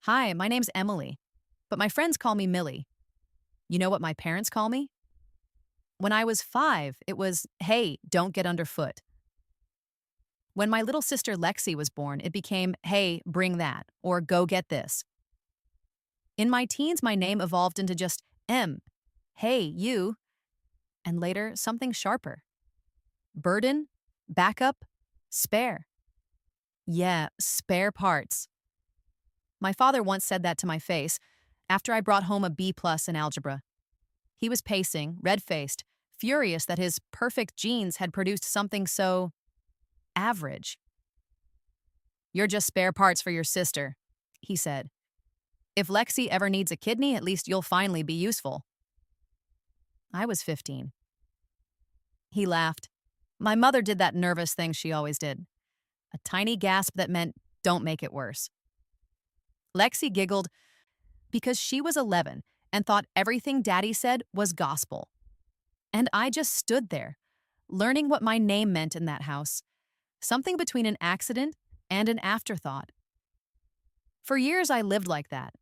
Hi, my name's Emily, but my friends call me Millie. You know what my parents call me? When I was 5, it was, hey, don't get underfoot. When my little sister Lexi was born, it became, hey, bring that, or go get this. In my teens, my name evolved into just M, hey, you, and later something sharper. Burden, backup, spare. Yeah, spare parts. My father once said that to my face after I brought home a B plus in algebra. He was pacing, red-faced, furious that his perfect genes had produced something so average. You're just spare parts for your sister, he said. If Lexi ever needs a kidney, at least you'll finally be useful. I was 15. He laughed. My mother did that nervous thing she always did. A tiny gasp that meant, don't make it worse. Lexi giggled because she was 11 and thought everything Daddy said was gospel. And I just stood there, learning what my name meant in that house, something between an accident and an afterthought. For years, I lived like that.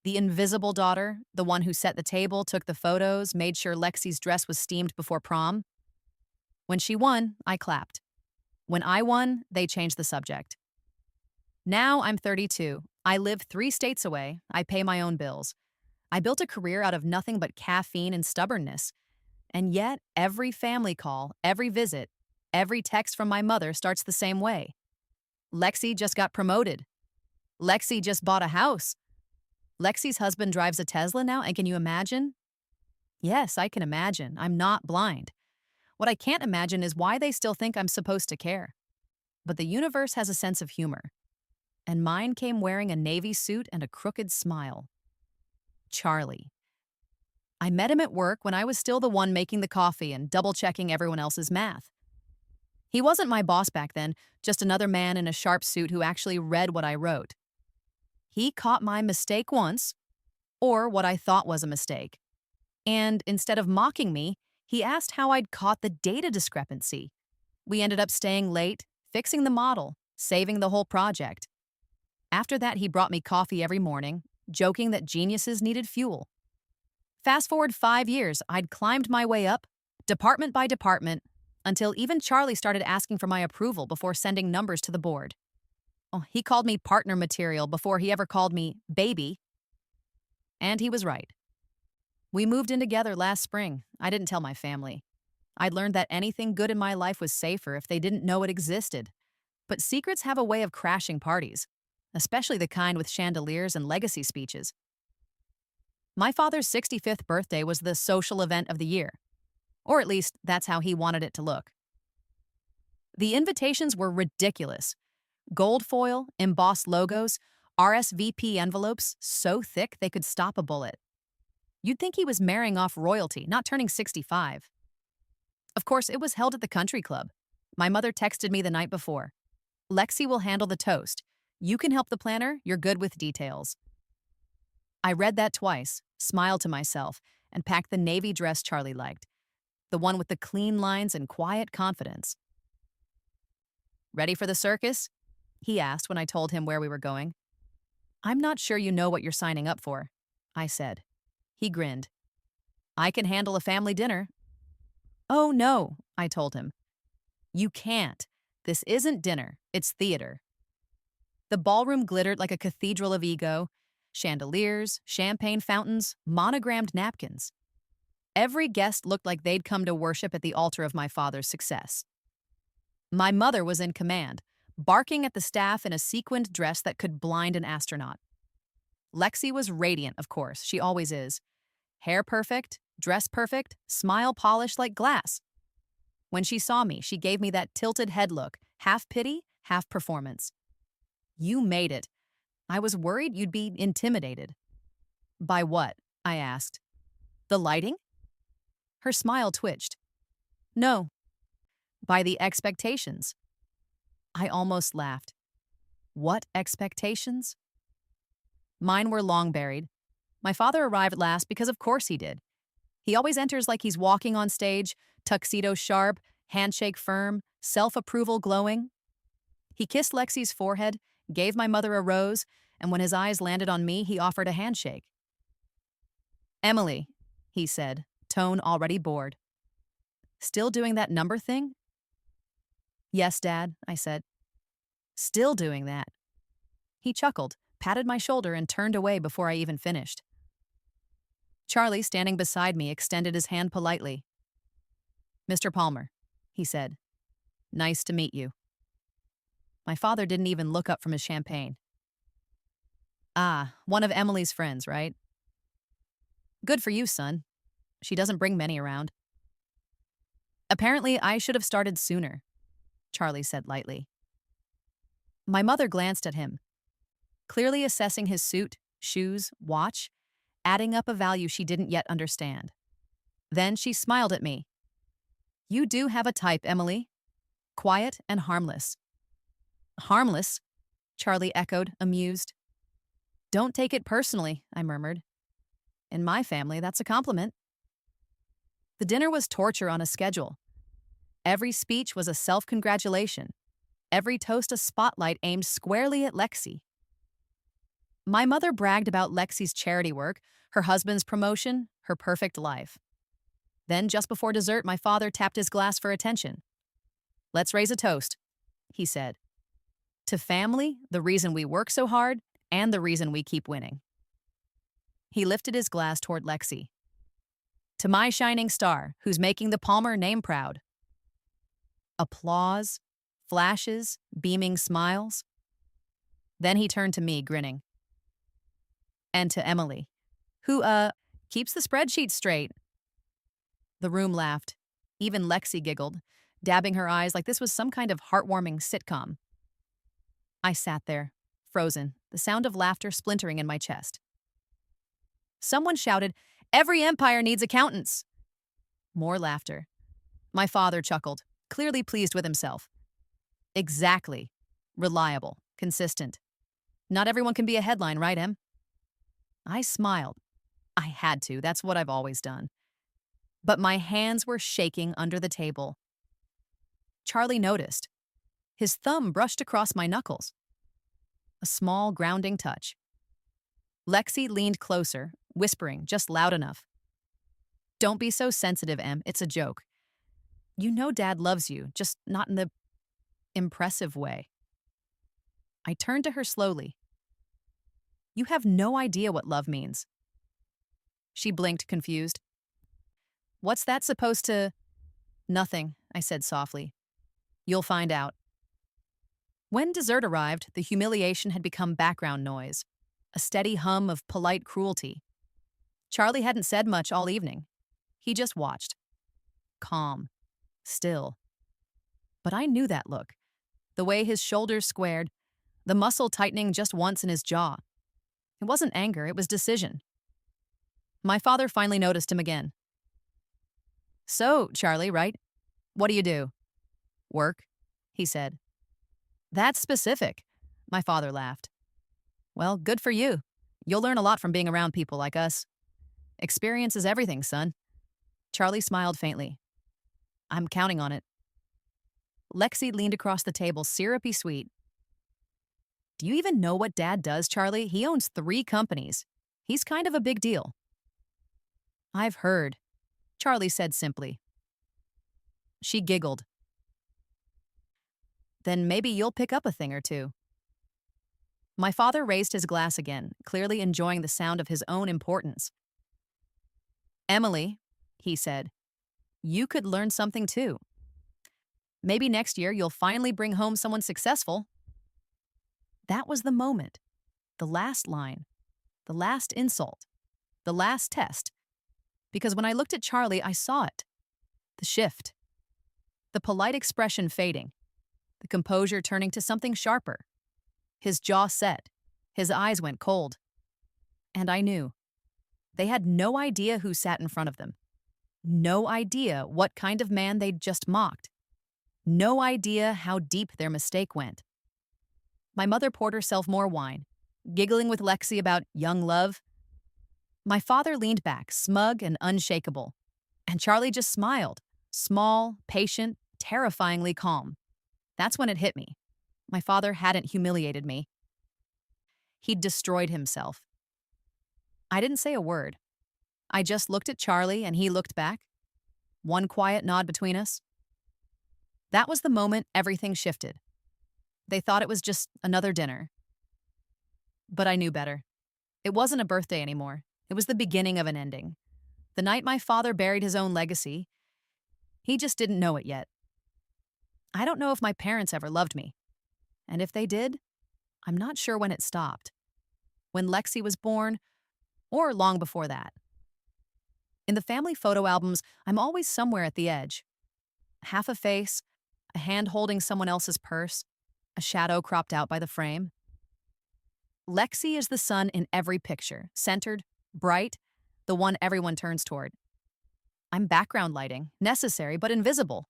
The invisible daughter, the one who set the table, took the photos, made sure Lexi's dress was steamed before prom. When she won, I clapped. When I won, they changed the subject. Now I'm 32. I live 3 states away. I pay my own bills. I built a career out of nothing but caffeine and stubbornness. And yet, every family call, every visit, every text from my mother starts the same way. Lexi just got promoted. Lexi just bought a house. Lexi's husband drives a Tesla now, and can you imagine? Yes, I can imagine. I'm not blind. What I can't imagine is why they still think I'm supposed to care. But the universe has a sense of humor. And mine came wearing a navy suit and a crooked smile. Charlie. I met him at work when I was still the one making the coffee and double-checking everyone else's math. He wasn't my boss back then, just another man in a sharp suit who actually read what I wrote. He caught my mistake once, or what I thought was a mistake. And instead of mocking me, he asked how I'd caught the data discrepancy. We ended up staying late, fixing the model, saving the whole project. After that, he brought me coffee every morning, joking that geniuses needed fuel. Fast forward 5 years, I'd climbed my way up, department by department, until even Charlie started asking for my approval before sending numbers to the board. Oh, he called me partner material before he ever called me baby. And he was right. We moved in together last spring. I didn't tell my family. I'd learned that anything good in my life was safer if they didn't know it existed. But secrets have a way of crashing parties, especially the kind with chandeliers and legacy speeches. My father's 65th birthday was the social event of the year. Or at least, that's how he wanted it to look. The invitations were ridiculous. Gold foil, embossed logos, RSVP envelopes so thick they could stop a bullet. You'd think he was marrying off royalty, not turning 65. Of course, it was held at the country club. My mother texted me the night before. Lexi will handle the toast. You can help the planner, you're good with details. I read that twice, smiled to myself, and packed the navy dress Charlie liked. The one with the clean lines and quiet confidence. Ready for the circus? He asked when I told him where we were going. I'm not sure you know what you're signing up for, I said. He grinned. I can handle a family dinner. Oh no, I told him. You can't. This isn't dinner, it's theater. The ballroom glittered like a cathedral of ego. Chandeliers, champagne fountains, monogrammed napkins. Every guest looked like they'd come to worship at the altar of my father's success. My mother was in command, barking at the staff in a sequined dress that could blind an astronaut. Lexi was radiant, of course, she always is. Hair perfect, dress perfect, smile polished like glass. When she saw me, she gave me that tilted head look, half pity, half performance. You made it. I was worried you'd be intimidated. By what? I asked. The lighting? Her smile twitched. No. By the expectations. I almost laughed. What expectations? Mine were long buried. My father arrived last because of course he did. He always enters like he's walking on stage, tuxedo sharp, handshake firm, self-approval glowing. He kissed Lexi's forehead, gave my mother a rose, and when his eyes landed on me, he offered a handshake. "Emily," he said, tone already bored. "Still doing that number thing?" "Yes, Dad," I said. "Still doing that?" He chuckled, patted my shoulder, and turned away before I even finished. Charlie, standing beside me, extended his hand politely. "Mr. Palmer," he said. "Nice to meet you." My father didn't even look up from his champagne. "Ah, one of Emily's friends, right? Good for you, son. She doesn't bring many around." "Apparently, I should have started sooner," Charlie said lightly. My mother glanced at him, clearly assessing his suit, shoes, watch, adding up a value she didn't yet understand. Then she smiled at me. "You do have a type, Emily. Quiet and harmless." "Harmless?" Charlie echoed, amused. "Don't take it personally," I murmured. "In my family, that's a compliment." The dinner was torture on a schedule. Every speech was a self-congratulation. Every toast a spotlight aimed squarely at Lexi. My mother bragged about Lexi's charity work, her husband's promotion, her perfect life. Then, just before dessert, my father tapped his glass for attention. "Let's raise a toast," he said. "To family, the reason we work so hard, and the reason we keep winning." He lifted his glass toward Lexi. "To my shining star, who's making the Palmer name proud." Applause, flashes, beaming smiles. Then he turned to me, grinning. "And to Emily, who, keeps the spreadsheet straight." The room laughed. Even Lexi giggled, dabbing her eyes like this was some kind of heartwarming sitcom. I sat there, frozen, the sound of laughter splintering in my chest. Someone shouted, "Every empire needs accountants." More laughter. My father chuckled, clearly pleased with himself. "Exactly. Reliable, consistent. Not everyone can be a headline, right, Em?" I smiled. I had to, that's what I've always done. But my hands were shaking under the table. Charlie noticed. His thumb brushed across my knuckles. A small, grounding touch. Lexi leaned closer, whispering just loud enough. "Don't be so sensitive, Em. It's a joke. You know Dad loves you, just not in the impressive way." I turned to her slowly. "You have no idea what love means." She blinked, confused. "What's that supposed to—" "Nothing," I said softly. "You'll find out." When dessert arrived, the humiliation had become background noise, a steady hum of polite cruelty. Charlie hadn't said much all evening. He just watched. Calm. Still. But I knew that look. The way his shoulders squared, the muscle tightening just once in his jaw. It wasn't anger, it was decision. My father finally noticed him again. "So, Charlie, right? What do you do?" "Work," he said. "That's specific," my father laughed. "Well, good for you. You'll learn a lot from being around people like us. Experience is everything, son." Charlie smiled faintly. "I'm counting on it." Lexi leaned across the table, syrupy sweet. "Do you even know what Dad does, Charlie? He owns 3 companies. He's kind of a big deal." "I've heard," Charlie said simply. She giggled. "Then maybe you'll pick up a thing or two." My father raised his glass again, clearly enjoying the sound of his own importance. "Emily," he said, "you could learn something too. Maybe next year you'll finally bring home someone successful." That was the moment. The last line. The last insult. The last test. Because when I looked at Charlie, I saw it. The shift. The polite expression fading. The composure turning to something sharper. His jaw set. His eyes went cold. And I knew. They had no idea who sat in front of them. No idea what kind of man they'd just mocked. No idea how deep their mistake went. My mother poured herself more wine, giggling with Lexi about young love. My father leaned back, smug and unshakable. And Charlie just smiled, small, patient, terrifyingly calm. That's when it hit me. My father hadn't humiliated me. He'd destroyed himself. I didn't say a word. I just looked at Charlie and he looked back. One quiet nod between us. That was the moment everything shifted. They thought it was just another dinner. But I knew better. It wasn't a birthday anymore. It was the beginning of an ending. The night my father buried his own legacy, he just didn't know it yet. I don't know if my parents ever loved me. And if they did, I'm not sure when it stopped. When Lexi was born, or long before that. In the family photo albums, I'm always somewhere at the edge. Half a face, a hand holding someone else's purse, a shadow cropped out by the frame. Lexi is the sun in every picture, centered, bright, the one everyone turns toward. I'm background lighting, necessary but invisible.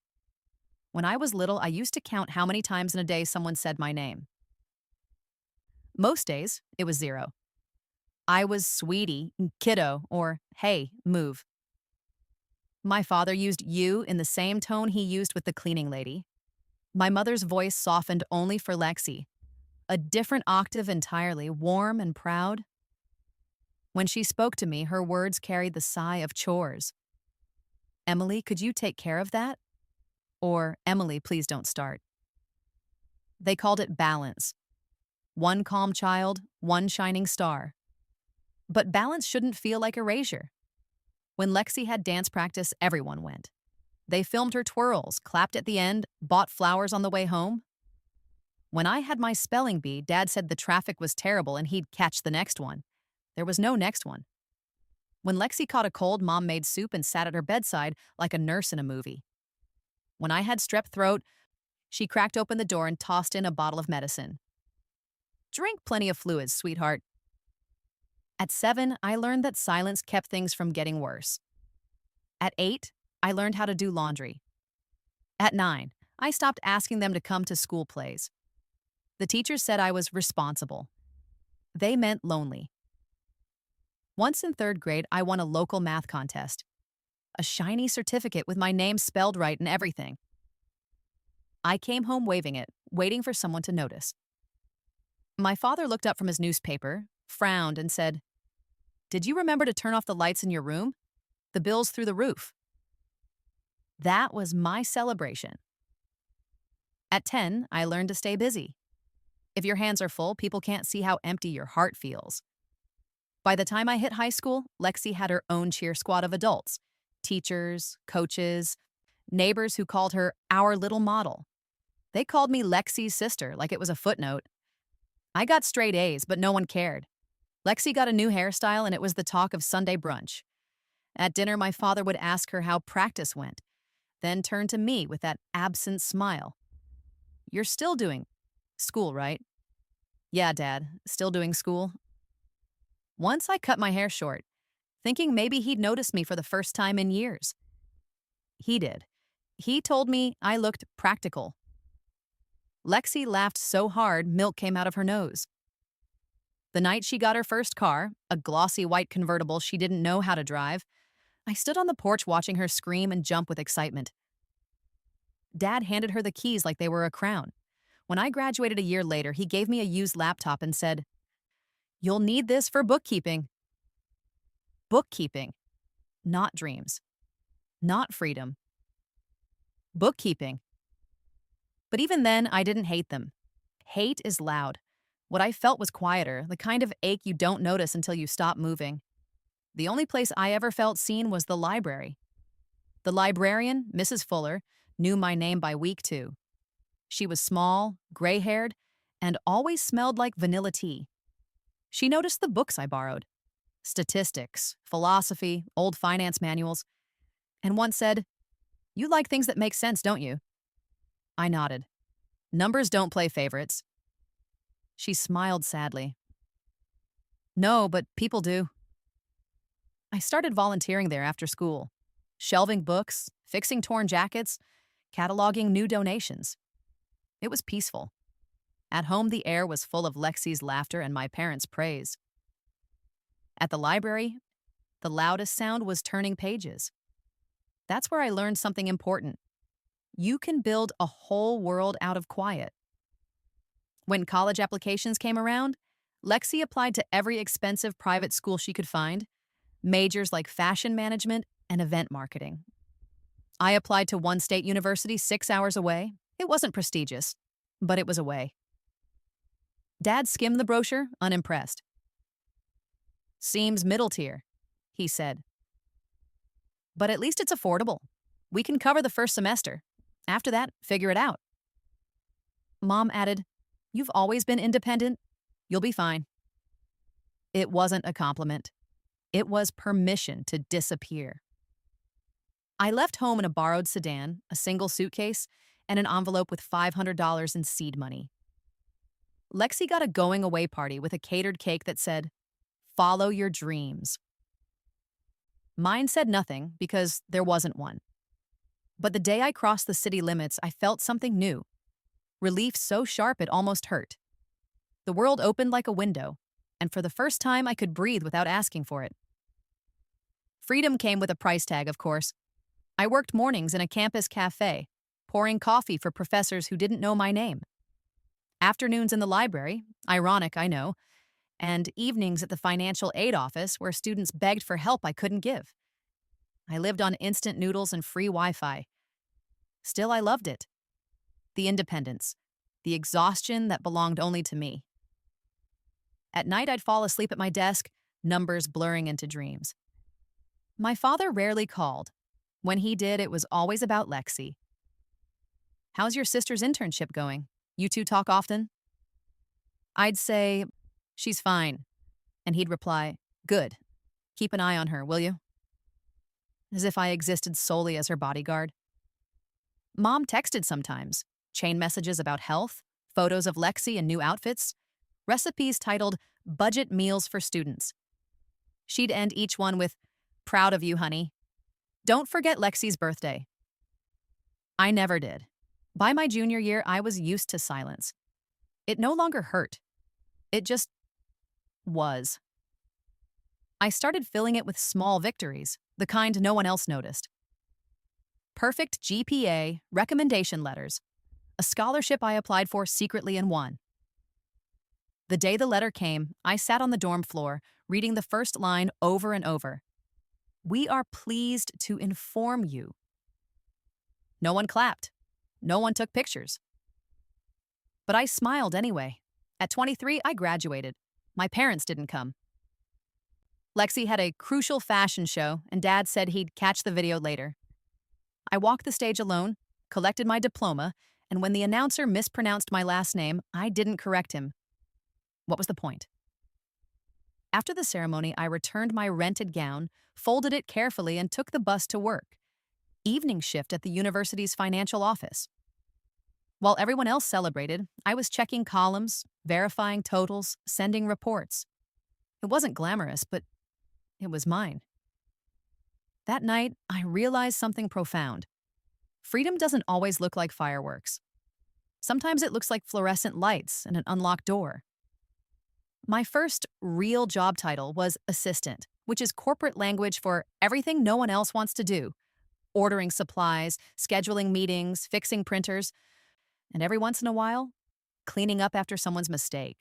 When I was little, I used to count how many times in a day someone said my name. Most days, it was 0. I was sweetie, kiddo, or hey, move. My father used you in the same tone he used with the cleaning lady. My mother's voice softened only for Lexi, a different octave entirely, warm and proud. When she spoke to me, her words carried the sigh of chores. Emily, could you take care of that? Or, Emily, please don't start. They called it balance. One calm child, one shining star. But balance shouldn't feel like erasure. When Lexi had dance practice, everyone went. They filmed her twirls, clapped at the end, bought flowers on the way home. When I had my spelling bee, Dad said the traffic was terrible and he'd catch the next one. There was no next one. When Lexi caught a cold, Mom made soup and sat at her bedside like a nurse in a movie. When I had strep throat, she cracked open the door and tossed in a bottle of medicine. Drink plenty of fluids, sweetheart. At 7, I learned that silence kept things from getting worse. At 8, I learned how to do laundry. At 9, I stopped asking them to come to school plays. The teachers said I was responsible. They meant lonely. Once in 3rd grade, I won a local math contest. A shiny certificate with my name spelled right and everything. I came home waving it, waiting for someone to notice. My father looked up from his newspaper, frowned, and said, "Did you remember to turn off the lights in your room? The bill's through the roof." That was my celebration. At 10, I learned to stay busy. If your hands are full, people can't see how empty your heart feels. By the time I hit high school, Lexi had her own cheer squad of adults, teachers, coaches, neighbors who called her our little model. They called me Lexi's sister like it was a footnote. I got straight A's, but no one cared. Lexi got a new hairstyle and it was the talk of Sunday brunch. At dinner, my father would ask her how practice went, then turn to me with that absent smile. "You're still doing school, right?" "Yeah, Dad, still doing school." Once I cut my hair short, thinking maybe he'd noticed me for the first time in years. He did. He told me I looked practical. Lexi laughed so hard, milk came out of her nose. The night she got her first car, a glossy white convertible she didn't know how to drive, I stood on the porch watching her scream and jump with excitement. Dad handed her the keys like they were a crown. When I graduated a year later, he gave me a used laptop and said, "You'll need this for bookkeeping." Bookkeeping. Not dreams. Not freedom. Bookkeeping. But even then, I didn't hate them. Hate is loud. What I felt was quieter, the kind of ache you don't notice until you stop moving. The only place I ever felt seen was the library. The librarian, Mrs. Fuller, knew my name by week 2. She was small, gray-haired, and always smelled like vanilla tea. She noticed the books I borrowed. Statistics, philosophy, old finance manuals, and once said, "You like things that make sense, don't you?" I nodded. "Numbers don't play favorites." She smiled sadly. "No, but people do." I started volunteering there after school, shelving books, fixing torn jackets, cataloging new donations. It was peaceful. At home, the air was full of Lexi's laughter and my parents' praise. At the library, the loudest sound was turning pages. That's where I learned something important. You can build a whole world out of quiet. When college applications came around, Lexi applied to every expensive private school she could find, majors like fashion management and event marketing. I applied to one state university 6 hours away. It wasn't prestigious, but it was away. Dad skimmed the brochure, unimpressed. Seems middle tier, he said. But at least it's affordable. We can cover the first semester. After that, figure it out. Mom added, "You've always been independent. You'll be fine." It wasn't a compliment. It was permission to disappear. I left home in a borrowed sedan, a single suitcase, and an envelope with $500 in seed money. Lexi got a going-away party with a catered cake that said, "Follow your dreams." Mine said nothing because there wasn't one. But the day I crossed the city limits, I felt something new. Relief so sharp it almost hurt. The world opened like a window, and for the first time I could breathe without asking for it. Freedom came with a price tag, of course. I worked mornings in a campus cafe, pouring coffee for professors who didn't know my name. Afternoons in the library, ironic, I know, and evenings at the financial aid office where students begged for help I couldn't give. I lived on instant noodles and free Wi-Fi. Still, I loved it. The independence, the exhaustion that belonged only to me. At night, I'd fall asleep at my desk, numbers blurring into dreams. My father rarely called. When he did, it was always about Lexi. "How's your sister's internship going? You two talk often?" I'd say, "She's fine." And he'd reply, "Good. Keep an eye on her, will you?" As if I existed solely as her bodyguard. Mom texted sometimes, chain messages about health, photos of Lexi in new outfits, recipes titled "Budget Meals for Students." She'd end each one with, "Proud of you, honey. Don't forget Lexi's birthday." I never did. By my junior year, I was used to silence. It no longer hurt. It just was. I started filling it with small victories, the kind no one else noticed. Perfect GPA, recommendation letters, a scholarship I applied for secretly and won. The day the letter came, I sat on the dorm floor, reading the first line over and over. "We are pleased to inform you." No one clapped. No one took pictures. But I smiled anyway. At 23, I graduated. My parents didn't come. Lexi had a crucial fashion show, and Dad said he'd catch the video later. I walked the stage alone, collected my diploma, and when the announcer mispronounced my last name, I didn't correct him. What was the point? After the ceremony, I returned my rented gown, folded it carefully, and took the bus to work. Evening shift at the university's financial office. While everyone else celebrated, I was checking columns, verifying totals, sending reports. It wasn't glamorous, but it was mine. That night, I realized something profound. Freedom doesn't always look like fireworks. Sometimes it looks like fluorescent lights and an unlocked door. My first real job title was assistant, which is corporate language for everything no one else wants to do. Ordering supplies, scheduling meetings, fixing printers, and every once in a while, cleaning up after someone's mistake.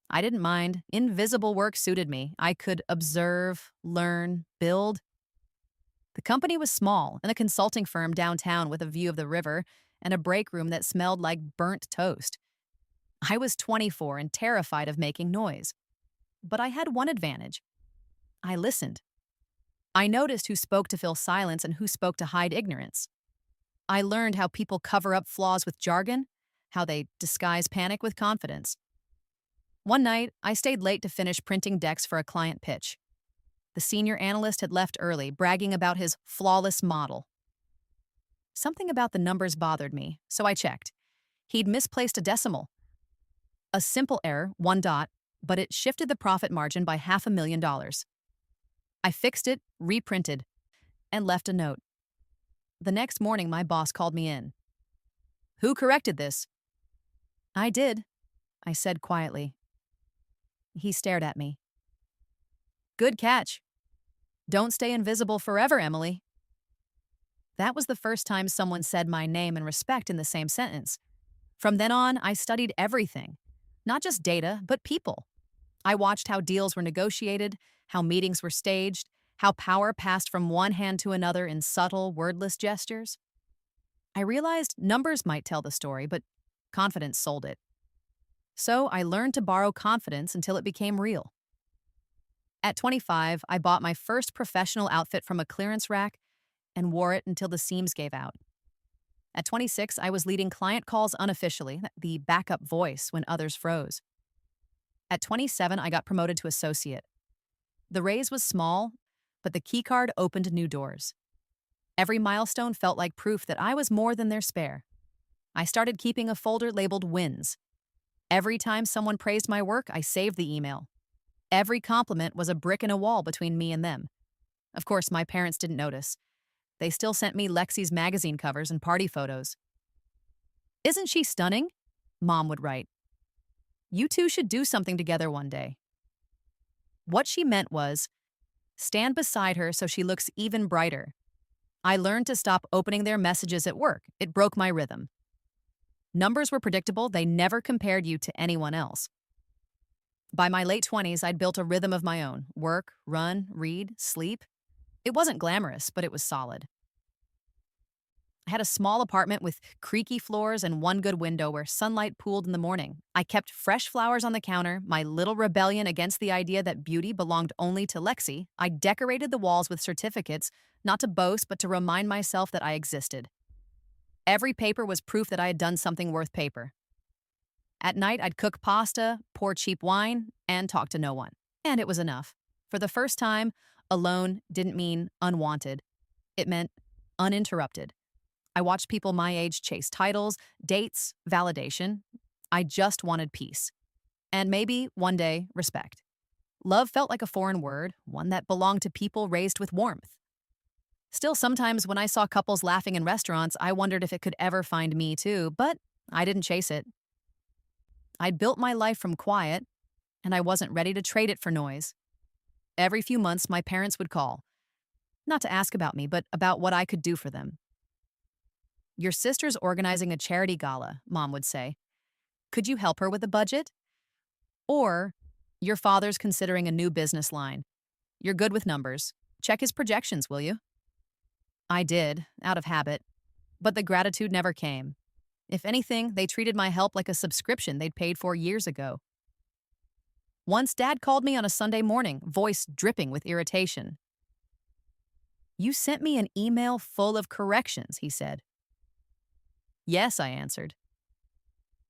I didn't mind. Invisible work suited me. I could observe, learn, build. The company was small, and a consulting firm downtown with a view of the river and a break room that smelled like burnt toast. I was 24 and terrified of making noise. But I had one advantage. I listened. I noticed who spoke to fill silence and who spoke to hide ignorance. I learned how people cover up flaws with jargon, how they disguise panic with confidence. One night, I stayed late to finish printing decks for a client pitch. The senior analyst had left early, bragging about his flawless model. Something about the numbers bothered me, so I checked. He'd misplaced a decimal. A simple error, 1 dot, but it shifted the profit margin by $500,000. I fixed it, reprinted, and left a note. The next morning, my boss called me in. "Who corrected this?" "I did," I said quietly. He stared at me. "Good catch. Don't stay invisible forever, Emily." That was the first time someone said my name and respect in the same sentence. From then on, I studied everything. Not just data, but people. I watched how deals were negotiated, how meetings were staged, how power passed from one hand to another in subtle, wordless gestures. I realized numbers might tell the story, but confidence sold it. So I learned to borrow confidence until it became real. At 25, I bought my first professional outfit from a clearance rack and wore it until the seams gave out. At 26, I was leading client calls unofficially, the backup voice when others froze. At 27, I got promoted to associate. The raise was small, but the keycard opened new doors. Every milestone felt like proof that I was more than their spare. I started keeping a folder labeled wins. Every time someone praised my work, I saved the email. Every compliment was a brick in a wall between me and them. Of course, my parents didn't notice. They still sent me Lexi's magazine covers and party photos. "Isn't she stunning?" Mom would write. "You two should do something together one day." What she meant was, stand beside her so she looks even brighter. I learned to stop opening their messages at work. It broke my rhythm. Numbers were predictable. They never compared you to anyone else. By my late 20s, I'd built a rhythm of my own. Work, run, read, sleep. It wasn't glamorous, but it was solid. I had a small apartment with creaky floors and one good window where sunlight pooled in the morning. I kept fresh flowers on the counter, my little rebellion against the idea that beauty belonged only to Lexi. I decorated the walls with certificates, not to boast, but to remind myself that I existed. Every paper was proof that I had done something worth paper. At night, I'd cook pasta, pour cheap wine, and talk to no one. And it was enough. For the first time, alone didn't mean unwanted. It meant uninterrupted. I watched people my age chase titles, dates, validation. I just wanted peace. And maybe, one day, respect. Love felt like a foreign word, one that belonged to people raised with warmth. Still, sometimes when I saw couples laughing in restaurants, I wondered if it could ever find me too, but I didn't chase it. I'd built my life from quiet, and I wasn't ready to trade it for noise. Every few months, my parents would call. Not to ask about me, but about what I could do for them. "Your sister's organizing a charity gala," Mom would say. "Could you help her with the budget?" Or, "Your father's considering a new business line. You're good with numbers. Check his projections, will you?" I did, out of habit. But the gratitude never came. If anything, they treated my help like a subscription they'd paid for years ago. Once Dad called me on a Sunday morning, voice dripping with irritation. "You sent me an email full of corrections," he said. "Yes," I answered.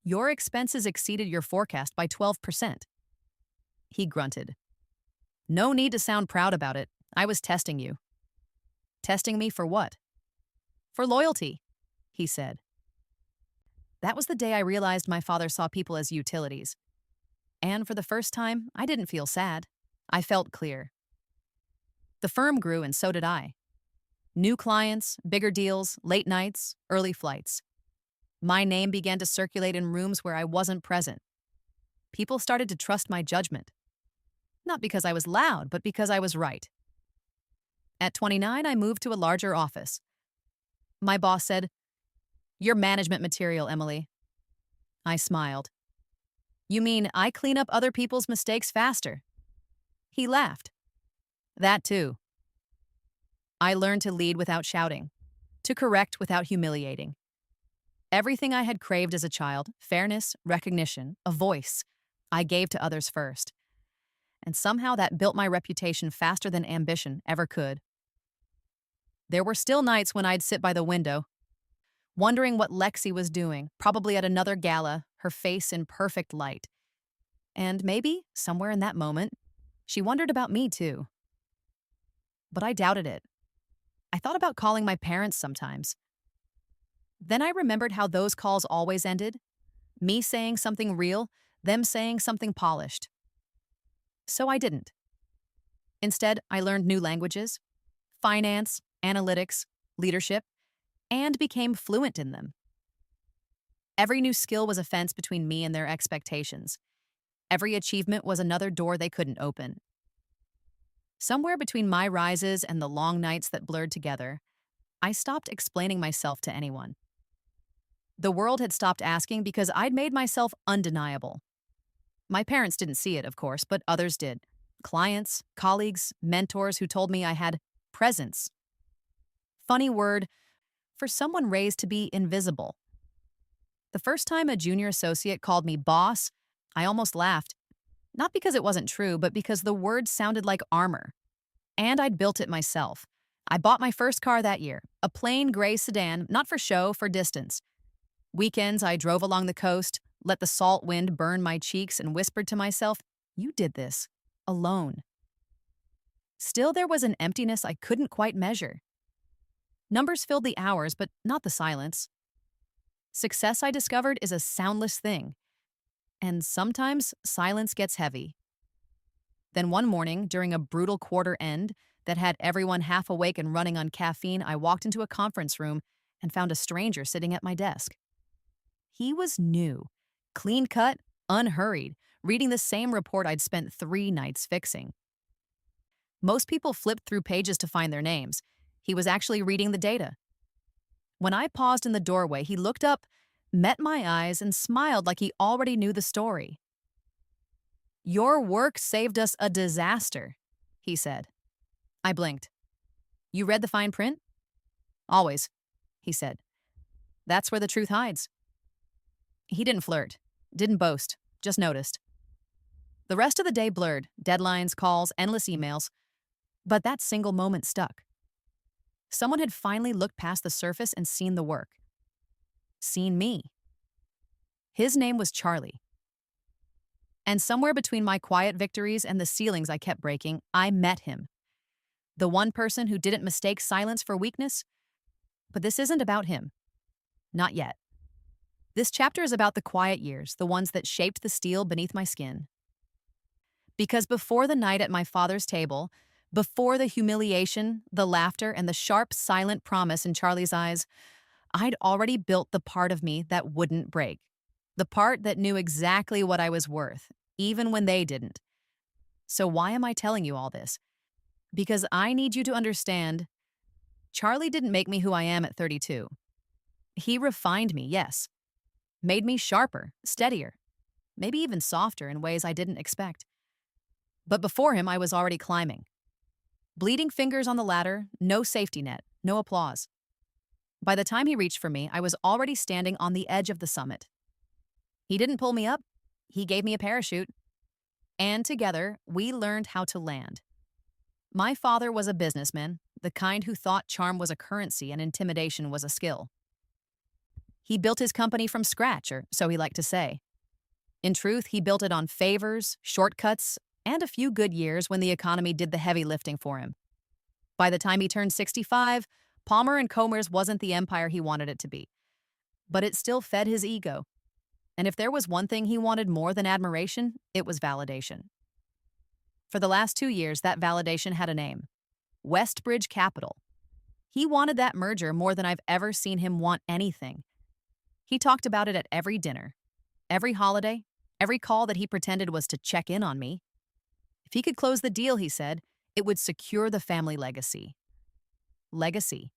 "Your expenses exceeded your forecast by 12%. He grunted. "No need to sound proud about it. I was testing you." "Testing me for what?" "For loyalty," he said. That was the day I realized my father saw people as utilities. And for the first time, I didn't feel sad. I felt clear. The firm grew, and so did I. New clients, bigger deals, late nights, early flights. My name began to circulate in rooms where I wasn't present. People started to trust my judgment. Not because I was loud, but because I was right. At 29, I moved to a larger office. My boss said, "You're management material, Emily." I smiled. "You mean I clean up other people's mistakes faster?" He laughed. "That too." I learned to lead without shouting, to correct without humiliating. Everything I had craved as a child, fairness, recognition, a voice, I gave to others first. And somehow that built my reputation faster than ambition ever could. There were still nights when I'd sit by the window, wondering what Lexi was doing, probably at another gala, her face in perfect light. And maybe, somewhere in that moment, she wondered about me too. But I doubted it. I thought about calling my parents sometimes. Then I remembered how those calls always ended. Me saying something real, them saying something polished. So I didn't. Instead, I learned new languages, finance, analytics, leadership, and became fluent in them. Every new skill was a fence between me and their expectations. Every achievement was another door they couldn't open. Somewhere between my rises and the long nights that blurred together, I stopped explaining myself to anyone. The world had stopped asking because I'd made myself undeniable. My parents didn't see it, of course, but others did. Clients, colleagues, mentors who told me I had presence. Funny word for someone raised to be invisible. The first time a junior associate called me boss, I almost laughed. Not because it wasn't true, but because the word sounded like armor. And I'd built it myself. I bought my first car that year, a plain gray sedan, not for show, for distance. Weekends, I drove along the coast, let the salt wind burn my cheeks, and whispered to myself, "You did this, alone." Still, there was an emptiness I couldn't quite measure. Numbers filled the hours, but not the silence. Success, I discovered, is a soundless thing. And sometimes silence gets heavy. Then one morning, during a brutal quarter end that had everyone half awake and running on caffeine, I walked into a conference room and found a stranger sitting at my desk. He was new, clean-cut, unhurried, reading the same report I'd spent 3 nights fixing. Most people flipped through pages to find their names. He was actually reading the data. When I paused in the doorway, he looked up, met my eyes, and smiled like he already knew the story. "Your work saved us a disaster," he said. I blinked. "You read the fine print?" "Always," he said. "That's where the truth hides." He didn't flirt, didn't boast, just noticed. The rest of the day blurred, deadlines, calls, endless emails. But that single moment stuck. Someone had finally looked past the surface and seen the work. Seen me. His name was Charlie. And somewhere between my quiet victories and the ceilings I kept breaking, I met him. The one person who didn't mistake silence for weakness. But this isn't about him. Not yet. This chapter is about the quiet years, the ones that shaped the steel beneath my skin. Because before the night at my father's table, before the humiliation, the laughter, and the sharp, silent promise in Charlie's eyes, I'd already built the part of me that wouldn't break. The part that knew exactly what I was worth, even when they didn't. So why am I telling you all this? Because I need you to understand, Charlie didn't make me who I am at 32. He refined me, yes. Made me sharper, steadier, maybe even softer in ways I didn't expect. But before him, I was already climbing. Bleeding fingers on the ladder, no safety net, no applause. By the time he reached for me, I was already standing on the edge of the summit. He didn't pull me up, he gave me a parachute. And together, we learned how to land. My father was a businessman, the kind who thought charm was a currency and intimidation was a skill. He built his company from scratch, or so he liked to say. In truth, he built it on favors, shortcuts, and a few good years when the economy did the heavy lifting for him. By the time he turned 65, Palmer and Comer's wasn't the empire he wanted it to be. But it still fed his ego. And if there was one thing he wanted more than admiration, it was validation. For the last 2 years, that validation had a name. Westbridge Capital. He wanted that merger more than I've ever seen him want anything. He talked about it at every dinner, every holiday, every call that he pretended was to check in on me. If he could close the deal, he said, it would secure the family legacy. Legacy.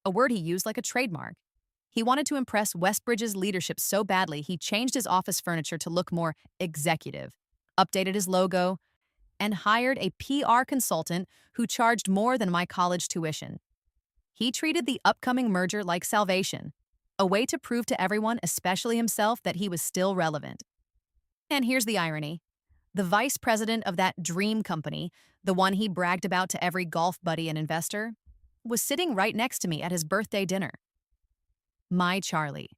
A word he used like a trademark. He wanted to impress Westbridge's leadership so badly he changed his office furniture to look more executive, updated his logo, and hired a PR consultant who charged more than my college tuition. He treated the upcoming merger like salvation, a way to prove to everyone, especially himself, that he was still relevant. And here's the irony. The vice president of that dream company, the one he bragged about to every golf buddy and investor, was sitting right next to me at his birthday dinner. My Charlie.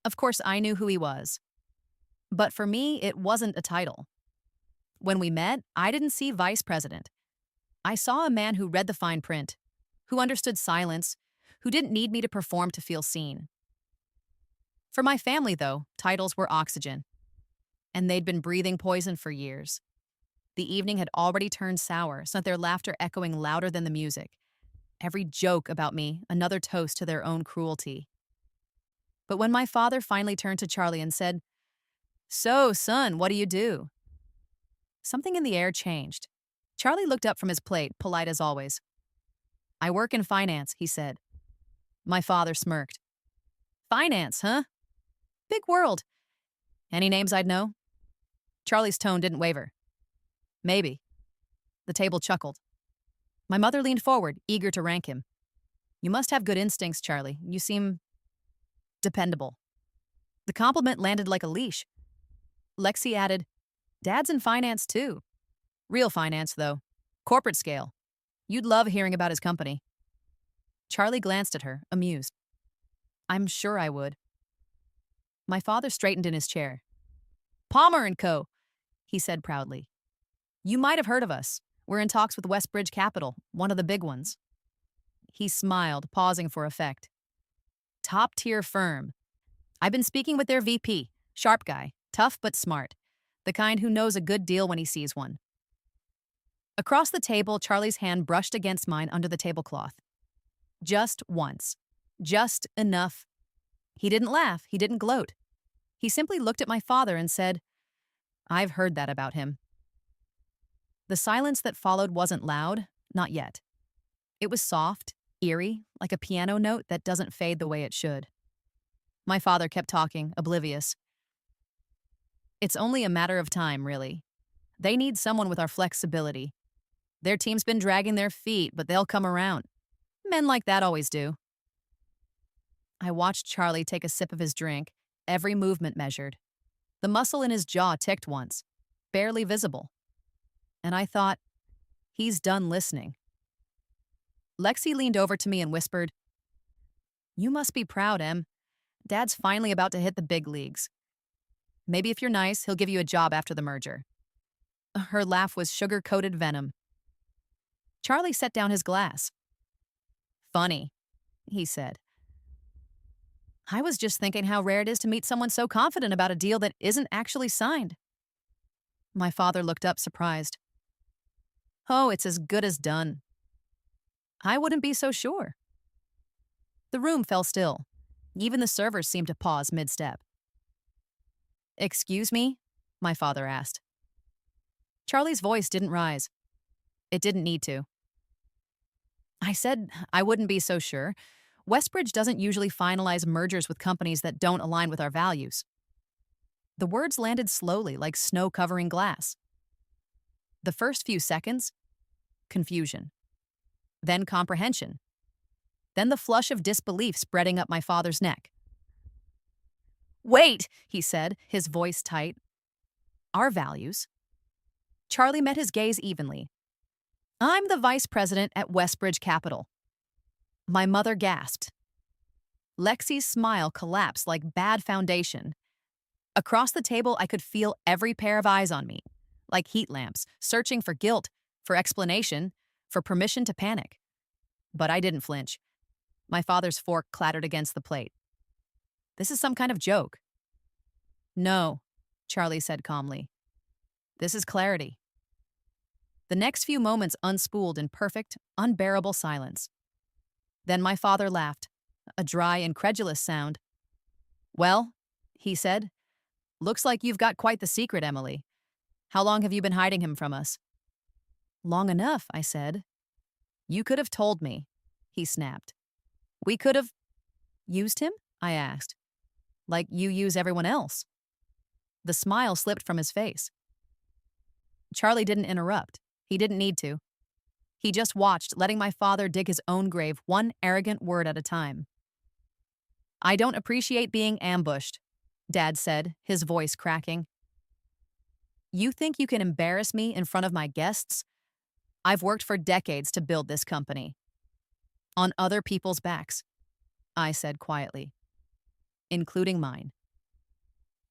Of course, I knew who he was. But for me, it wasn't a title. When we met, I didn't see vice president. I saw a man who read the fine print, who understood silence, who didn't need me to perform to feel seen. For my family, though, titles were oxygen. And they'd been breathing poison for years. The evening had already turned sour, sent their laughter echoing louder than the music. Every joke about me, another toast to their own cruelty. But when my father finally turned to Charlie and said, "So, son, what do you do?" Something in the air changed. Charlie looked up from his plate, polite as always. "I work in finance," he said. My father smirked. "Finance, huh? Big world. Any names I'd know?" Charlie's tone didn't waver. Maybe. The table chuckled. My mother leaned forward, eager to rank him. You must have good instincts, Charlie. You seem dependable. The compliment landed like a leash. Lexi added, Dad's in finance too. Real finance, though. Corporate scale. You'd love hearing about his company. Charlie glanced at her, amused. I'm sure I would. My father straightened in his chair. Palmer and Co., he said proudly. You might have heard of us. We're in talks with Westbridge Capital, one of the big ones. He smiled, pausing for effect. Top-tier firm. I've been speaking with their VP, sharp guy, tough but smart, the kind who knows a good deal when he sees one. Across the table, Charlie's hand brushed against mine under the tablecloth. Just once. Just enough. He didn't laugh. He didn't gloat. He simply looked at my father and said, I've heard that about him. The silence that followed wasn't loud, not yet. It was soft, eerie, like a piano note that doesn't fade the way it should. My father kept talking, oblivious. It's only a matter of time, really. They need someone with our flexibility. Their team's been dragging their feet, but they'll come around. Men like that always do. I watched Charlie take a sip of his drink, every movement measured. The muscle in his jaw ticked once, barely visible. And I thought, he's done listening. Lexi leaned over to me and whispered, You must be proud, Em. Dad's finally about to hit the big leagues. Maybe if you're nice, he'll give you a job after the merger. Her laugh was sugar-coated venom. Charlie set down his glass. Funny, he said. I was just thinking how rare it is to meet someone so confident about a deal that isn't actually signed. My father looked up, surprised. Oh, it's as good as done. I wouldn't be so sure. The room fell still. Even the servers seemed to pause mid-step. Excuse me? My father asked. Charlie's voice didn't rise. It didn't need to. I said I wouldn't be so sure. Westbridge doesn't usually finalize mergers with companies that don't align with our values. The words landed slowly, like snow covering glass. The first few seconds, confusion. Then comprehension. Then the flush of disbelief spreading up my father's neck. Wait, he said, his voice tight. Our values? Charlie met his gaze evenly. I'm the vice president at Westbridge Capital. My mother gasped. Lexi's smile collapsed like bad foundation. Across the table, I could feel every pair of eyes on me, like heat lamps, searching for guilt, for explanation, for permission to panic. But I didn't flinch. My father's fork clattered against the plate. This is some kind of joke. No, Charlie said calmly. This is clarity. The next few moments unspooled in perfect, unbearable silence. Then my father laughed, a dry, incredulous sound. Well, he said, looks like you've got quite the secret, Emily. How long have you been hiding him from us? Long enough, I said. You could have told me, he snapped. We could have used him? I asked. Like you use everyone else. The smile slipped from his face. Charlie didn't interrupt. He didn't need to. He just watched, letting my father dig his own grave one arrogant word at a time. I don't appreciate being ambushed, Dad said, his voice cracking. You think you can embarrass me in front of my guests? I've worked for decades to build this company. On other people's backs, I said quietly, including mine.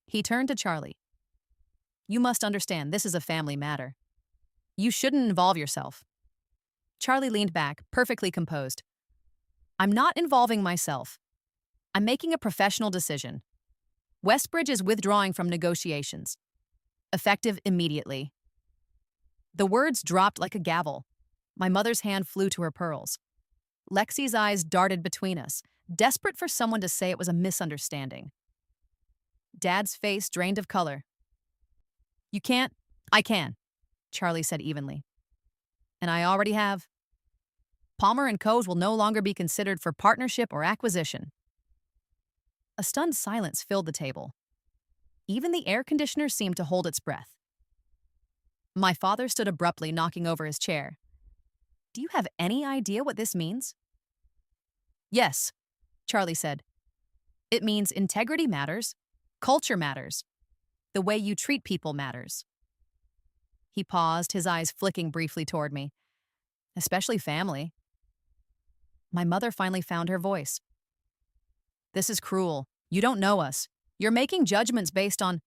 He turned to Charlie. You must understand, this is a family matter. You shouldn't involve yourself. Charlie leaned back, perfectly composed. I'm not involving myself. I'm making a professional decision. Westbridge is withdrawing from negotiations. Effective immediately. The words dropped like a gavel. My mother's hand flew to her pearls. Lexi's eyes darted between us, desperate for someone to say it was a misunderstanding. Dad's face drained of color. You can't. I can, Charlie said evenly. And I already have. Palmer and Co. will no longer be considered for partnership or acquisition. A stunned silence filled the table. Even the air conditioner seemed to hold its breath. My father stood abruptly, knocking over his chair. Do you have any idea what this means? Yes, Charlie said. It means integrity matters, culture matters, the way you treat people matters. He paused, his eyes flicking briefly toward me. Especially family. My mother finally found her voice. This is cruel. You don't know us. You're making judgments based on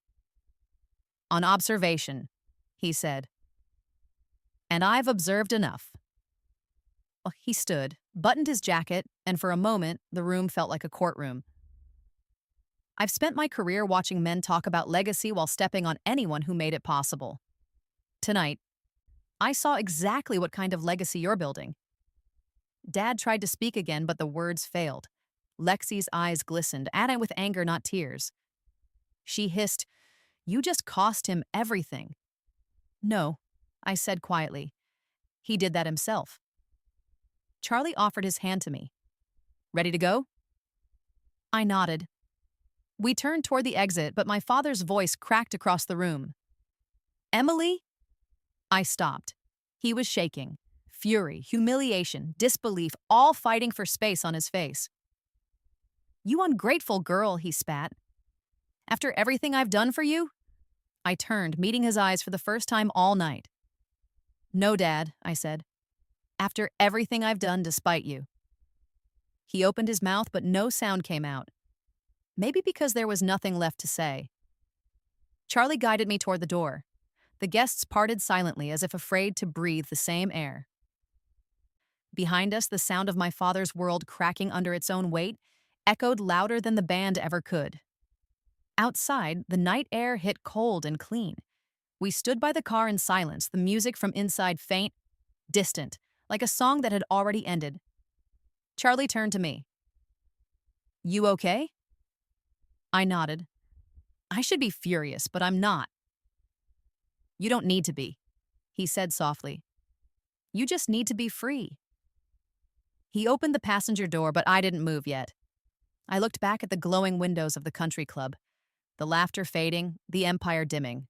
observation, he said. And I've observed enough. Well, he stood, buttoned his jacket, and for a moment, the room felt like a courtroom. I've spent my career watching men talk about legacy while stepping on anyone who made it possible. Tonight, I saw exactly what kind of legacy you're building. Dad tried to speak again, but the words failed. Lexi's eyes glistened, and with anger, not tears. She hissed, "You just cost him everything." "No," I said quietly. "He did that himself." Charlie offered his hand to me. "Ready to go?" I nodded. We turned toward the exit, but my father's voice cracked across the room. "Emily?" I stopped. He was shaking. Fury, humiliation, disbelief, all fighting for space on his face. "You ungrateful girl," he spat. "After everything I've done for you?" I turned, meeting his eyes for the first time all night. "No, Dad," I said. "After everything I've done despite you." He opened his mouth, but no sound came out. Maybe because there was nothing left to say. Charlie guided me toward the door. The guests parted silently, as if afraid to breathe the same air. Behind us, the sound of my father's world cracking under its own weight echoed louder than the band ever could. Outside, the night air hit cold and clean. We stood by the car in silence, the music from inside faint, distant, like a song that had already ended. Charlie turned to me. "You okay?" I nodded. "I should be furious, but I'm not." "You don't need to be," he said softly. "You just need to be free." He opened the passenger door, but I didn't move yet. I looked back at the glowing windows of the country club, the laughter fading, the empire dimming.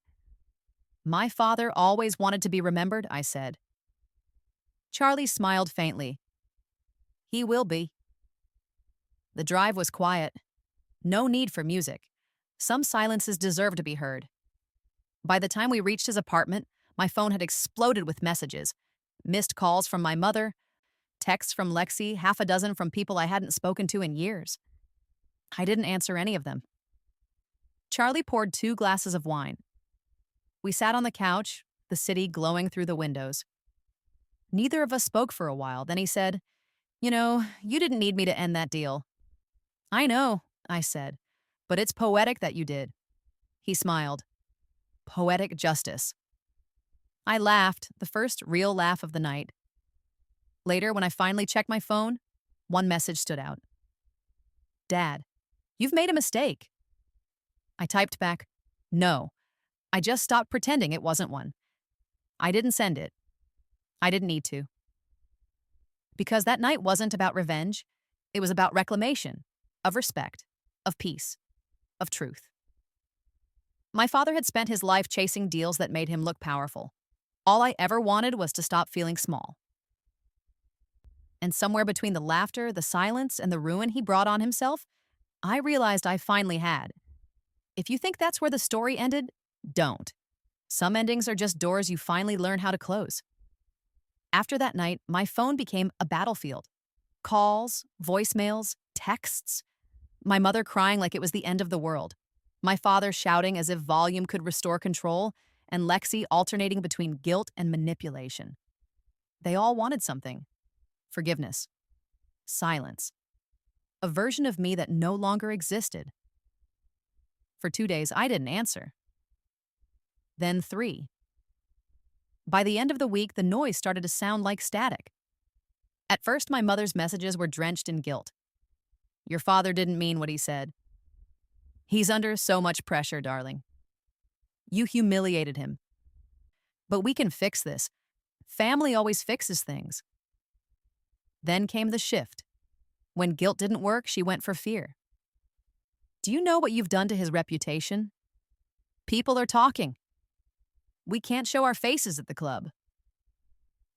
"My father always wanted to be remembered," I said. Charlie smiled faintly. "He will be." The drive was quiet. No need for music. Some silences deserve to be heard. By the time we reached his apartment, my phone had exploded with messages. Missed calls from my mother, texts from Lexi, half a dozen from people I hadn't spoken to in years. I didn't answer any of them. Charlie poured 2 glasses of wine. We sat on the couch, the city glowing through the windows. Neither of us spoke for a while. Then he said, "You know, you didn't need me to end that deal." "I know," I said, "but it's poetic that you did." He smiled. "Poetic justice." I laughed, the first real laugh of the night. Later, when I finally checked my phone, one message stood out. "Dad, you've made a mistake." I typed back, "No, I just stopped pretending it wasn't one." I didn't send it. I didn't need to. Because that night wasn't about revenge. It was about reclamation, of respect, of peace, of truth. My father had spent his life chasing deals that made him look powerful. All I ever wanted was to stop feeling small. And somewhere between the laughter, the silence, and the ruin he brought on himself, I realized I finally had. If you think that's where the story ended, don't. Some endings are just doors you finally learn how to close. After that night, my phone became a battlefield. Calls, voicemails, texts. My mother crying like it was the end of the world. My father shouting as if volume could restore control, and Lexi alternating between guilt and manipulation. They all wanted something. Forgiveness. Silence. A version of me that no longer existed. For 2 days, I didn't answer. Then 3. By the end of the week, the noise started to sound like static. At first, my mother's messages were drenched in guilt. "Your father didn't mean what he said. He's under so much pressure, darling. You humiliated him. But we can fix this. Family always fixes things." Then came the shift. When guilt didn't work, she went for fear. "Do you know what you've done to his reputation? People are talking." We can't show our faces at the club.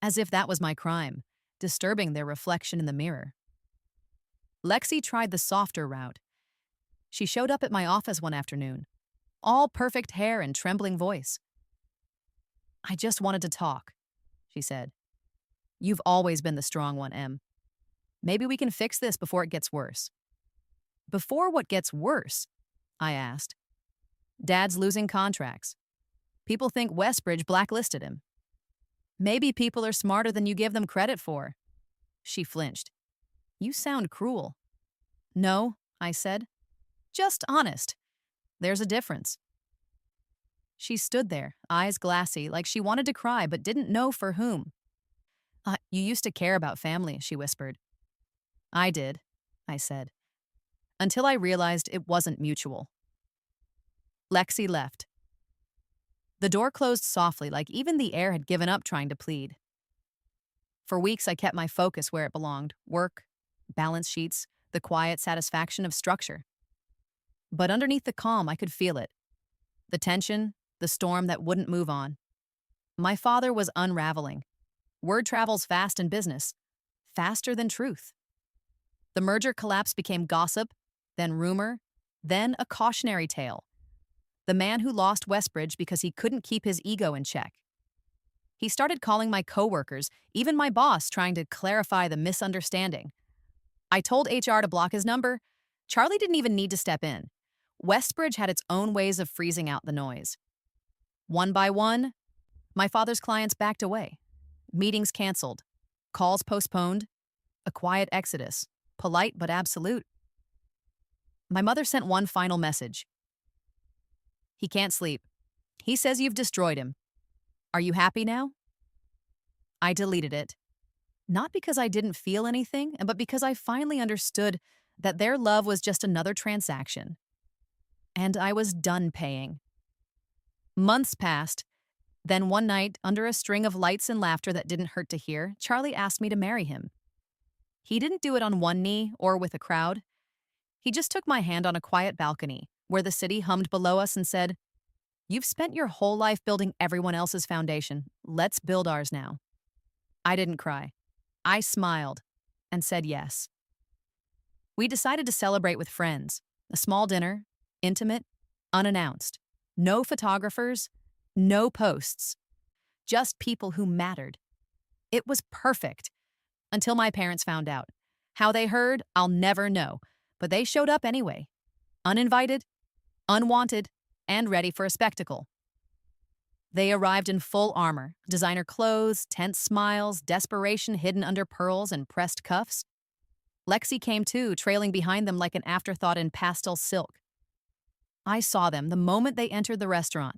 As if that was my crime, disturbing their reflection in the mirror. Lexi tried the softer route. She showed up at my office one afternoon, all perfect hair and trembling voice. I just wanted to talk, she said. You've always been the strong one, Em. Maybe we can fix this before it gets worse. Before what gets worse? I asked. Dad's losing contracts. People think Westbridge blacklisted him. Maybe people are smarter than you give them credit for. She flinched. You sound cruel. No, I said. Just honest. There's a difference. She stood there, eyes glassy, like she wanted to cry but didn't know for whom. You used to care about family, she whispered. I did, I said, until I realized it wasn't mutual. Lexi left. The door closed softly, like even the air had given up trying to plead. For weeks, I kept my focus where it belonged: work, balance sheets, the quiet satisfaction of structure. But underneath the calm, I could feel it. The tension, the storm that wouldn't move on. My father was unraveling. Word travels fast in business, faster than truth. The merger collapse became gossip, then rumor, then a cautionary tale. The man who lost Westbridge because he couldn't keep his ego in check. He started calling my coworkers, even my boss, trying to clarify the misunderstanding. I told HR to block his number. Charlie didn't even need to step in. Westbridge had its own ways of freezing out the noise. One by one, my father's clients backed away. Meetings canceled. Calls postponed. A quiet exodus, polite but absolute. My mother sent one final message. He can't sleep. He says you've destroyed him. Are you happy now? I deleted it. Not because I didn't feel anything, but because I finally understood that their love was just another transaction. And I was done paying. Months passed. Then one night, under a string of lights and laughter that didn't hurt to hear, Charlie asked me to marry him. He didn't do it on one knee or with a crowd. He just took my hand on a quiet balcony where the city hummed below us and said, "You've spent your whole life building everyone else's foundation. Let's build ours now." I didn't cry. I smiled and said yes. We decided to celebrate with friends. A small dinner, intimate, unannounced. No photographers, no posts. Just people who mattered. It was perfect. Until my parents found out. How they heard, I'll never know. But they showed up anyway. Uninvited, unwanted, and ready for a spectacle. They arrived in full armor, designer clothes, tense smiles, desperation hidden under pearls and pressed cuffs. Lexi came too, trailing behind them like an afterthought in pastel silk. I saw them the moment they entered the restaurant.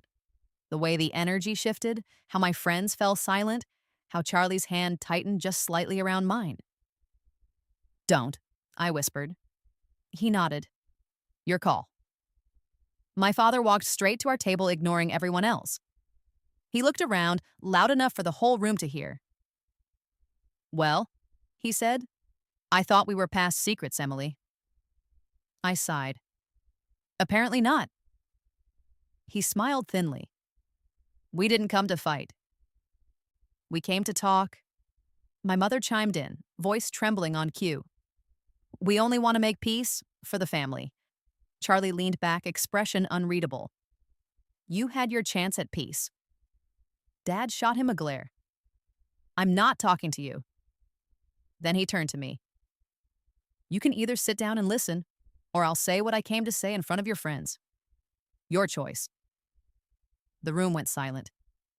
The way the energy shifted, how my friends fell silent, how Charlie's hand tightened just slightly around mine. "Don't," I whispered. He nodded. "Your call." My father walked straight to our table, ignoring everyone else. He looked around, loud enough for the whole room to hear. "Well," he said, "I thought we were past secrets, Emily." I sighed. "Apparently not." He smiled thinly. "We didn't come to fight. We came to talk." My mother chimed in, voice trembling on cue. "We only want to make peace for the family." Charlie leaned back, expression unreadable. "You had your chance at peace." Dad shot him a glare. "I'm not talking to you." Then he turned to me. "You can either sit down and listen, or I'll say what I came to say in front of your friends. Your choice." The room went silent.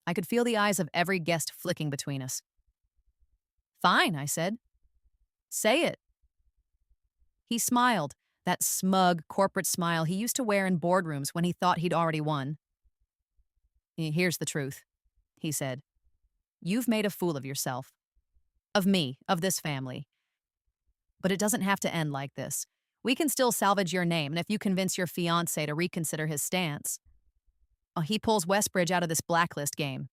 I could feel the eyes of every guest flicking between us. "Fine," I said. "Say it." He smiled, that smug corporate smile he used to wear in boardrooms when he thought he'd already won. "Here's the truth," he said. "You've made a fool of yourself. Of me, of this family. But it doesn't have to end like this. We can still salvage your name, and if you convince your fiancé to reconsider his stance, he pulls Westbridge out of this blacklist game,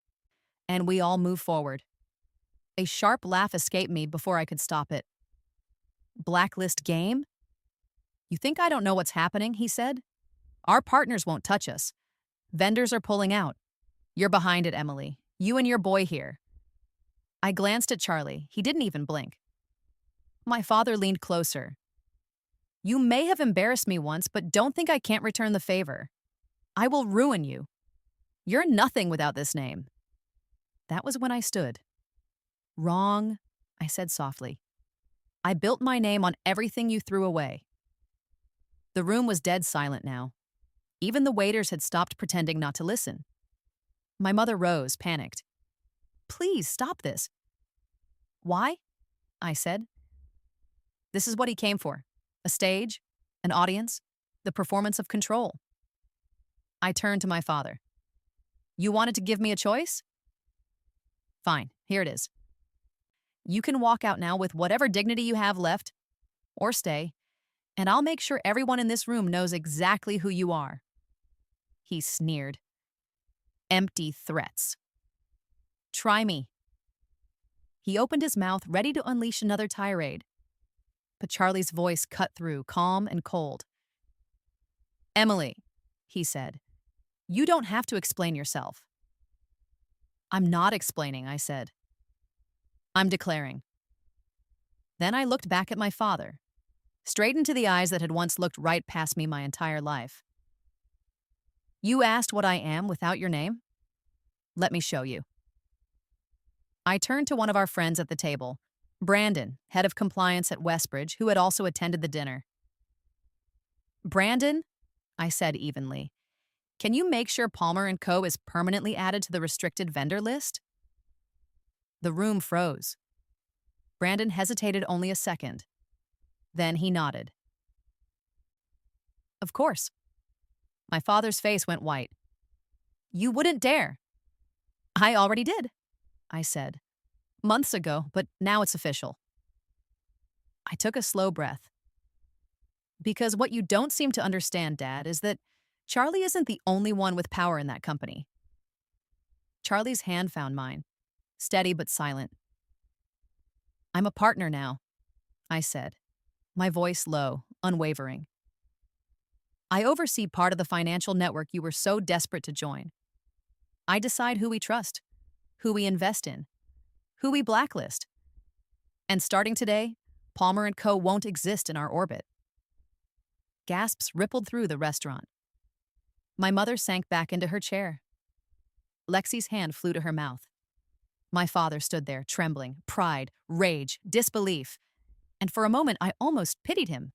and we all move forward." A sharp laugh escaped me before I could stop it. "Blacklist game? You think I don't know what's happening?" he said. "Our partners won't touch us. Vendors are pulling out. You're behind it, Emily. You and your boy here. I glanced at Charlie. He didn't even blink. My father leaned closer. You may have embarrassed me once, but don't think I can't return the favor. I will ruin you. You're nothing without this name. That was when I stood. Wrong, I said softly. I built my name on everything you threw away. The room was dead silent now. Even the waiters had stopped pretending not to listen. My mother rose, panicked. Please stop this. Why? I said. This is what he came for. A stage, an audience, the performance of control. I turned to my father. You wanted to give me a choice? Fine, here it is. You can walk out now with whatever dignity you have left, or stay, and I'll make sure everyone in this room knows exactly who you are. He sneered. Empty threats. Try me. He opened his mouth, ready to unleash another tirade. But Charlie's voice cut through, calm and cold. Emily, he said, you don't have to explain yourself. I'm not explaining, I said. I'm declaring. Then I looked back at my father, straight into the eyes that had once looked right past me my entire life. You asked what I am without your name? Let me show you. I turned to one of our friends at the table, Brandon, head of compliance at Westbridge, who had also attended the dinner. Brandon, I said evenly, can you make sure Palmer & Co. is permanently added to the restricted vendor list? The room froze. Brandon hesitated only a second. Then he nodded. Of course. My father's face went white. You wouldn't dare. I already did, I said. Months ago, but now it's official. I took a slow breath. Because what you don't seem to understand, Dad, is that Charlie isn't the only one with power in that company. Charlie's hand found mine, steady but silent. I'm a partner now, I said, my voice low, unwavering. I oversee part of the financial network you were so desperate to join. I decide who we trust, who we invest in, who we blacklist. And starting today, Palmer & Co. won't exist in our orbit. Gasps rippled through the restaurant. My mother sank back into her chair. Lexi's hand flew to her mouth. My father stood there, trembling, pride, rage, disbelief. And for a moment, I almost pitied him.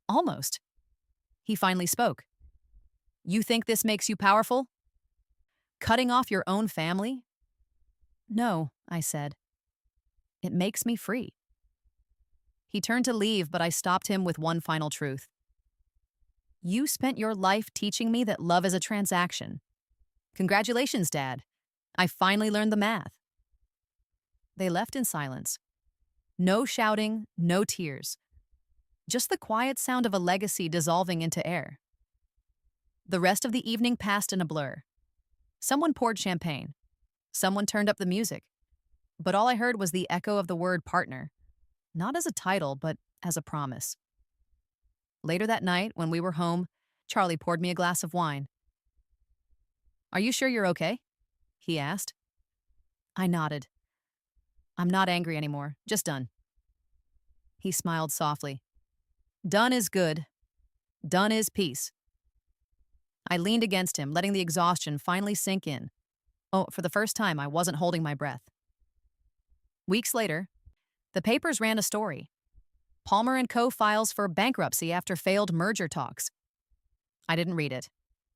Almost. He finally spoke. You think this makes you powerful? Cutting off your own family? No, I said. It makes me free. He turned to leave, but I stopped him with one final truth. You spent your life teaching me that love is a transaction. Congratulations, Dad. I finally learned the math. They left in silence. No shouting, no tears. Just the quiet sound of a legacy dissolving into air. The rest of the evening passed in a blur. Someone poured champagne. Someone turned up the music. But all I heard was the echo of the word partner. Not as a title, but as a promise. Later that night, when we were home, Charlie poured me a glass of wine. Are you sure you're okay? He asked. I nodded. I'm not angry anymore, just done. He smiled softly. Done is good. Done is peace. I leaned against him, letting the exhaustion finally sink in. Oh, for the first time, I wasn't holding my breath. Weeks later, the papers ran a story. Palmer & Co. files for bankruptcy after failed merger talks. I didn't read it.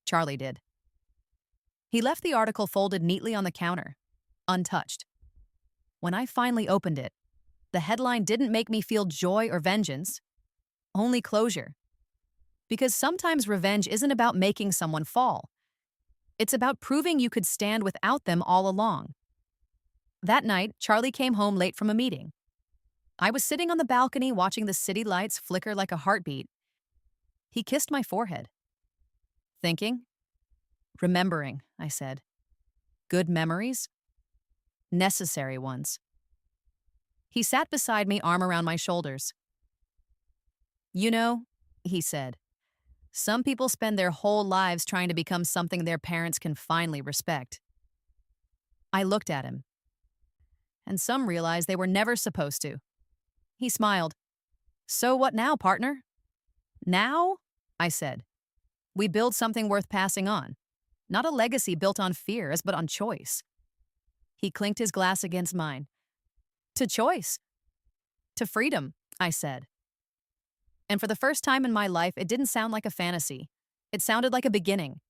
Charlie did. He left the article folded neatly on the counter, untouched. When I finally opened it, the headline didn't make me feel joy or vengeance, only closure. Because sometimes revenge isn't about making someone fall. It's about proving you could stand without them all along. That night, Charlie came home late from a meeting. I was sitting on the balcony watching the city lights flicker like a heartbeat. He kissed my forehead. Thinking? Remembering, I said. Good memories? Necessary ones. He sat beside me, arm around my shoulders. You know, he said, some people spend their whole lives trying to become something their parents can finally respect. I looked at him, and some realized they were never supposed to. He smiled. So what now, partner? Now? I said. We build something worth passing on. Not a legacy built on fears, but on choice. He clinked his glass against mine. To choice. To freedom, I said. And for the first time in my life, it didn't sound like a fantasy. It sounded like a beginning.